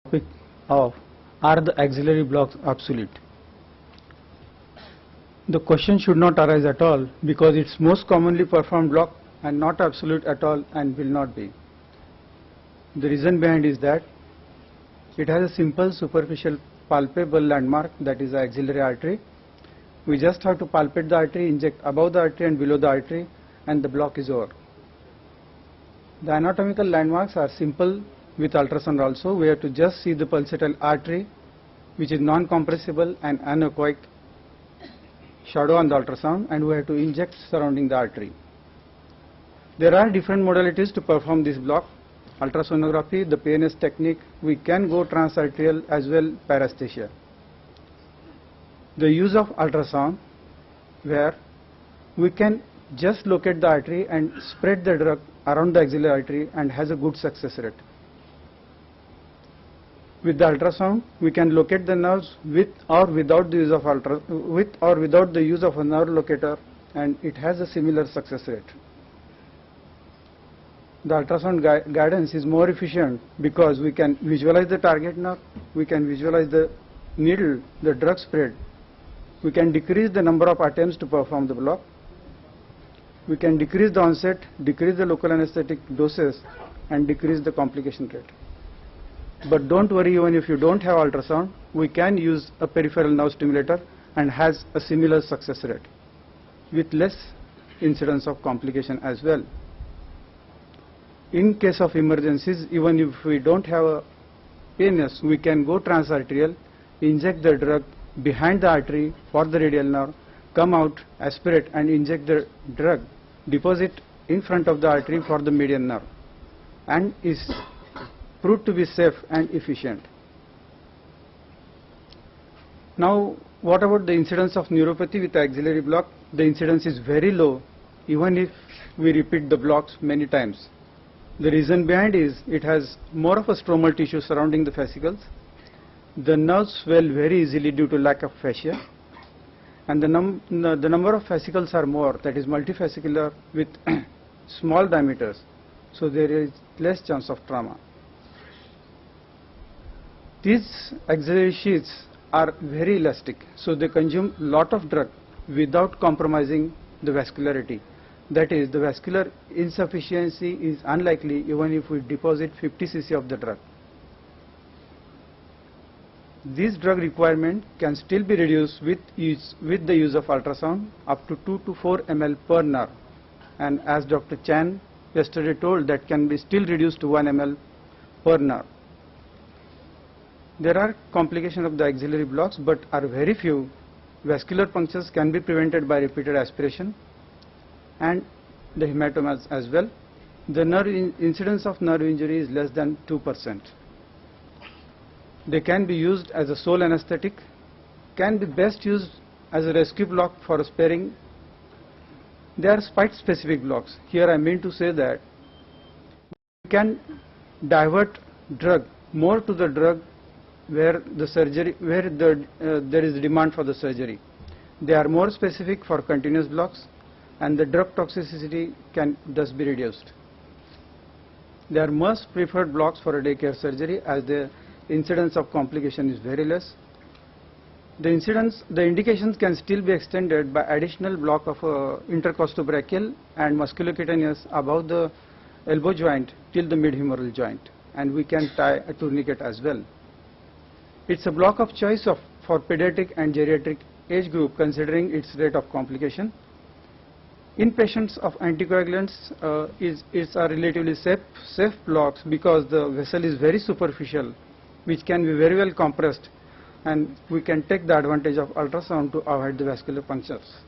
topic of are the auxiliary blocks obsolete? The question should not arise at all because it's most commonly performed block and not absolute at all and will not be. The reason behind is that it has a simple superficial palpable landmark, that is the axillary artery. We just have to palpate the artery, inject above the artery and below the artery, and the block is over. The anatomical landmarks are simple with ultrasound also. We have to just see the pulsatile artery, which is non-compressible and anechoic, shadow on the ultrasound, and we have to inject surrounding the artery. There are different modalities to perform this block. Ultrasonography, the PNS technique, we can go transarterial as well paresthesia. The use of ultrasound, where we can just locate the artery and spread the drug around the axillary artery and has a good success rate. With the ultrasound, we can locate the nerves with or without the use of the use of a nerve locator, and it has a similar success rate. The ultrasound guidance is more efficient because we can visualize the target nerve, we can visualize the needle, the drug spread, we can decrease the number of attempts to perform the block, we can decrease the onset, decrease the local anesthetic doses, and decrease the complication rate. But don't worry, even if you don't have ultrasound, we can use a peripheral nerve stimulator and has a similar success rate with less incidence of complication as well. In case of emergencies, even if we don't have a PNS, we can go transarterial, inject the drug behind the artery for the radial nerve, come out, aspirate and inject the drug, deposit in front of the artery for the median nerve, and is proved to be safe and efficient. Now, what about the incidence of neuropathy with axillary block? The incidence is very low even if we repeat the blocks many times. The reason behind is it has more of a stromal tissue surrounding the fascicles. The nerves swell very easily due to lack of fascia, and the number of fascicles are more, that is multifascicular with small diameters, so there is less chance of trauma. These axillary sheaths are very elastic, so they consume lot of drug without compromising the vascularity. That is, the vascular insufficiency is unlikely even if we deposit 50 cc of the drug. This drug requirement can still be reduced with the use of ultrasound up to 2 to 4 ml per nerve, and as Dr. Chan yesterday told, that can be still reduced to 1 ml per nerve. There are complications of the axillary blocks but are very few. Vascular punctures can be prevented by repeated aspiration and the hematomas as well. The incidence of nerve injury is less than 2%. They can be used as a sole anesthetic, can be best used as a rescue block for sparing. They are spite specific blocks. Here I mean to say that we can divert drug more to the drug where there is demand for the surgery. They are more specific for continuous blocks, and the drug toxicity can thus be reduced. They are most preferred blocks for a daycare surgery as the incidence of complication is very less. The indications can still be extended by additional block of intercostobrachial and musculocutaneous above the elbow joint till the mid-humeral joint, and we can tie a tourniquet as well. It's a block of choice for pediatric and geriatric age group considering its rate of complication. In patients of anticoagulants, it's a relatively safe blocks because the vessel is very superficial, which can be very well compressed, and we can take the advantage of ultrasound to avoid the vascular punctures.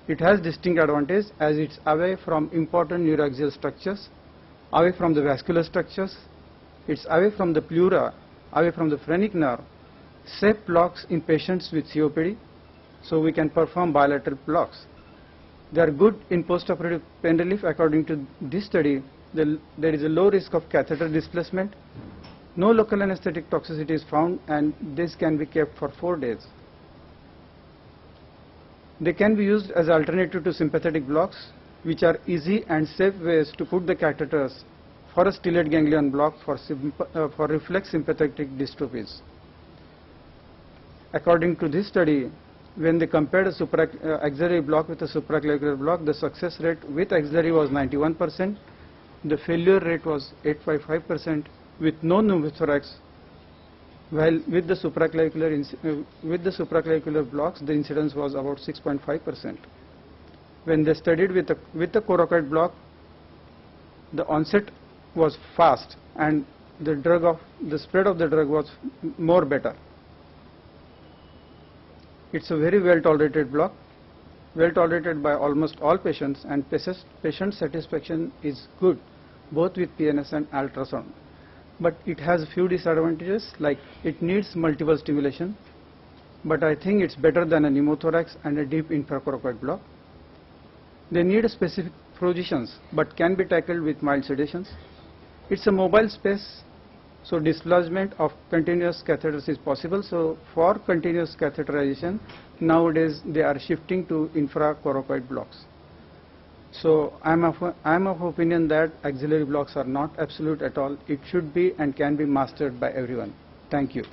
It has distinct advantage as it's away from important neuroaxial structures, away from the vascular structures, it's away from the pleura, away from the phrenic nerve, safe blocks in patients with COPD, so we can perform bilateral blocks. They are good in postoperative pain relief. According to this study, there is a low risk of catheter displacement. No local anesthetic toxicity is found, and this can be kept for 4 days. They can be used as alternative to sympathetic blocks, which are easy and safe ways to put the catheters for a stellate ganglion block for reflex sympathetic dystrophies. According to this study, when they compared a axillary block with a supraclavicular block, the success rate with axillary was 91%, the failure rate was 855% with no pneumothorax, while with the supraclavicular blocks, the incidence was about 6.5%. When they studied with the coracoid block, the onset was fast and the spread of the drug was more better. It's a very well tolerated block, well tolerated by almost all patients, and patient satisfaction is good both with PNS and ultrasound. But it has a few disadvantages, like it needs multiple stimulation, but I think it's better than a pneumothorax and a deep infracoracoid block. They need specific positions but can be tackled with mild sedations. It's a mobile space, so dislodgement of continuous catheters is possible. So for continuous catheterization, nowadays they are shifting to infracoracoid blocks. So I'm of opinion that axillary blocks are not absolute at all. It should be and can be mastered by everyone. Thank you.